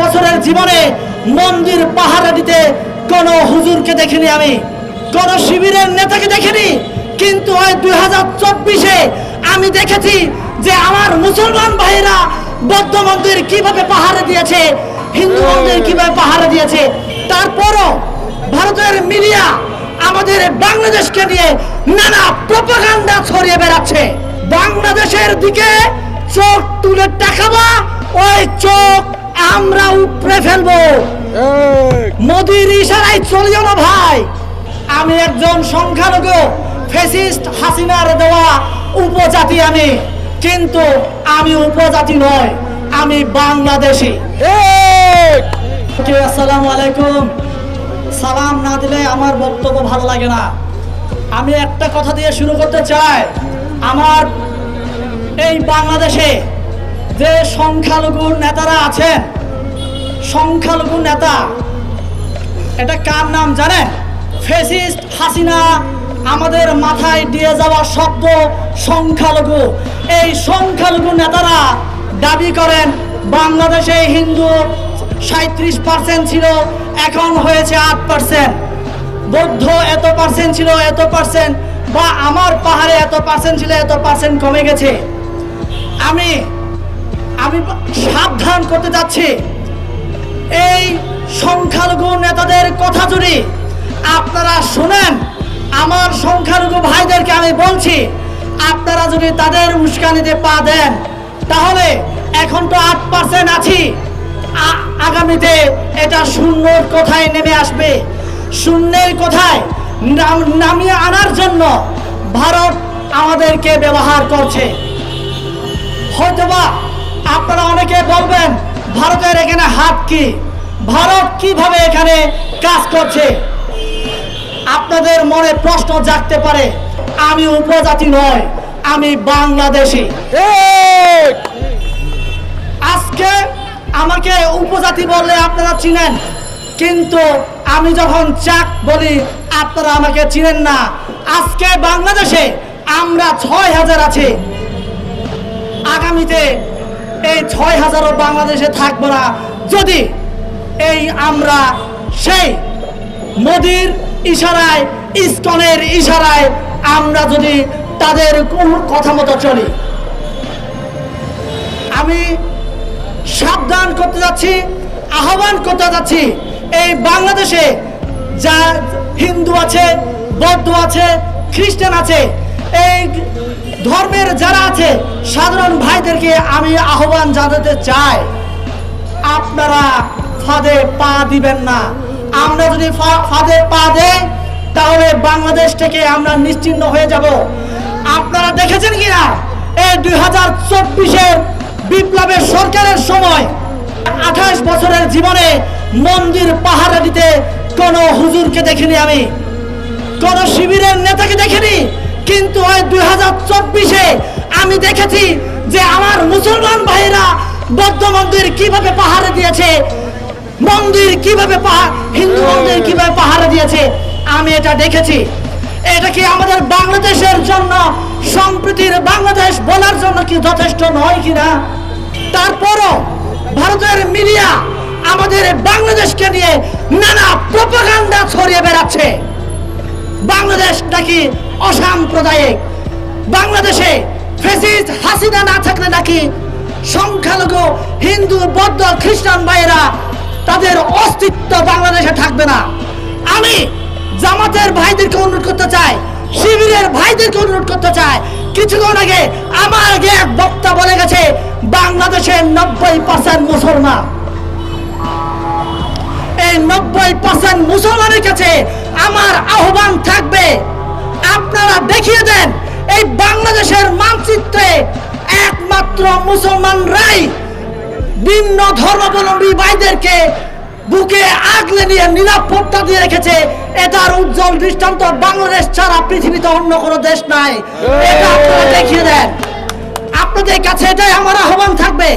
বছরের জীবনে মন্দির পাহারা দিতে কোন হুজুরকে দেখিনি, আমি কোন শিবিরের নেতাকে দেখিনি। কিন্তু ওই 2024-এ আমি দেখেছি যে আমার মুসলমান ভাইরা বৌদ্ধ মন্দির কিভাবে পাহারা দিয়েছে, হিন্দু মন্দির কিভাবে পাহারা দিয়েছে। তারপরও ভারতের মিডিয়া আমাদের বাংলাদেশকে নিয়ে নানা প্রপাগান্ডা ছড়িয়ে বেড়াচ্ছে। বাংলাদেশের দিকে চোখ তুলে তাকাবা, ওই চোখ আমরা উপড়ে ফেলবো। মোদির ইশারায় চলিও না ভাই। আমি একজন সংখ্যালঘু, ফ্যাসিস্ট হাসিনার দেওয়া উপজাতি আমি, কিন্তু আমি উপজাতি নয়, আমি বাংলাদেশি। আসসালামু আলাইকুম। সালাম না দিলে আমার বক্তব্য ভালো লাগে না। আমি একটা কথা দিয়ে শুরু করতে চাই। আমার এই বাংলাদেশে যে সংখ্যালঘু নেতারা আছেন, সংখ্যালঘু নেতা, এটা কার নাম জানেন? ফ্যাসিস্ট হাসিনা আমাদের মাথায় দিয়ে যাওয়া শব্দ সংখ্যালঘু। এই সংখ্যালঘু নেতারা দাবি করেন বাংলাদেশে হিন্দু 37% ছিল, এখন হয়েছে 8%। বৌদ্ধ এত পার্সেন্ট ছিল, এত পার্সেন্ট, বা আমার পাহাড়ে এত পার্সেন্ট ছিল, এত পার্সেন্ট কমে গেছে। আমি সাবধান করতে যাচ্ছি, এই সংখ্যালঘু নেতাদের কথা যদি আপনারা শুনেন, আমার সংখ্যালঘু ভাইদেরকে আমি বলছি, আপনারা যদি তাদের উস্কানিতে পা দেন, তাহলে এখন তো 8% আছি, আগামীতে এটা শূন্যর কোথায় নেমে আসবে। শূন্যের কোথায় নামিয়ে আনার জন্য ভারত আমাদেরকে ব্যবহার করছে। হয়তোবা আপনারা অনেকে বলবেন ভারতের এখানে হাত কি, ভারত কিভাবে এখানে কাজ করছে। আপনাদের মনে প্রশ্ন জাগতে পারে, আমি উপজাতি নয়, আমি বাংলাদেশি। আজকে আমাকে উপজাতি বললে আপনারা চিনেন, কিন্তু আমি যখন চাক বলি আপনারা আমাকে চিনেন না। আজকে বাংলাদেশে আমরা 6000 আছি, আগামীতে এই 6000ও বাংলাদেশে থাকবো না যদি এই আমরা সেই মোদির ইশারায়, ইসকনের ইশারায় আমরা যদি তাদের কথা মতো চলি। আমি সাবধান করতে যাচ্ছি, আহ্বান করতে যাচ্ছি, এই বাংলাদেশে যা হিন্দু আছে, বৌদ্ধ আছে, খ্রিস্টান আছে, এই ধর্মের যারা আছে সাধারণ ভাইদেরকে আমি আহ্বান জানাতে চাই, আপনারা ফাঁদে পা দিবেন না। আমরা যদি ফাঁদে পা দেই তাহলে বাংলাদেশ থেকে আমরা নিশ্চিহ্ন হয়ে যাব। আপনারা দেখেছেন কিনা এই 2024-এর বিপ্লবের সরকারের সময় 28 বছরের জীবনে মন্দির পাহারা দিতে কোন হুজুরকে দেখিনি, আমি কোন শিবিরের নেতাকে দেখিনি। কিন্তু ওই 2024-এ আমি দেখেছি যে আমার মুসলমান ভাইরা বৌদ্ধ মন্দির কিভাবে পাহারা দিয়েছে, মন্দির কিভাবে হিন্দু মন্দির কিভাবে পাহারা দিয়েছে, আমি এটা দেখেছি। এটা কি আমাদের বাংলাদেশের জন্য, সম্প্রীতির বাংলাদেশ বলার জন্য কি যথেষ্ট নয় কিনা? তারপরও ভারতের মিডিয়া আমাদের বাংলাদেশকে নিয়ে নানা প্রপাগান্ডা ছড়িয়ে বেড়াচ্ছে। বাংলাদেশ নাকি অসাম্প্রদায়িক, বাংলাদেশে ফ্যাসিস্ট হাসিনা না থাকলে নাকি সংখ্যালঘু হিন্দু, বৌদ্ধ, খ্রিস্টান ভাইয়েরা তাদের অস্তিত্ব বাংলাদেশে থাকবে না। আমি জামাতের ভাইদেরকে অনুরোধ করতে চাই, শিবিরের ভাইদেরকে অনুরোধ করতে চাই। কিছুক্ষণ আগে আমার আগে এক বক্তা বলে গেছে বাংলাদেশের 90% মুসলমান। এই 90% মুসলমানের কাছে আমার আহ্বান থাকবে, আপনারা দেখিয়ে দেন এই বাংলাদেশের মানচিত্রে একমাত্র মুসলমানরাই ভিন্ন ধর্মাবলম্বী ভাইদেরকে বুকে আগলে নিয়ে নিরাপত্তা দিয়ে রেখেছে। এটার উজ্জ্বল দৃষ্টান্ত বাংলাদেশ ছাড়া পৃথিবীতে অন্য কোনো দেশ নাই। এটা আপনারা দেখিয়ে দেন। আপনাদের কাছে এটাই আমার আহ্বান থাকবে।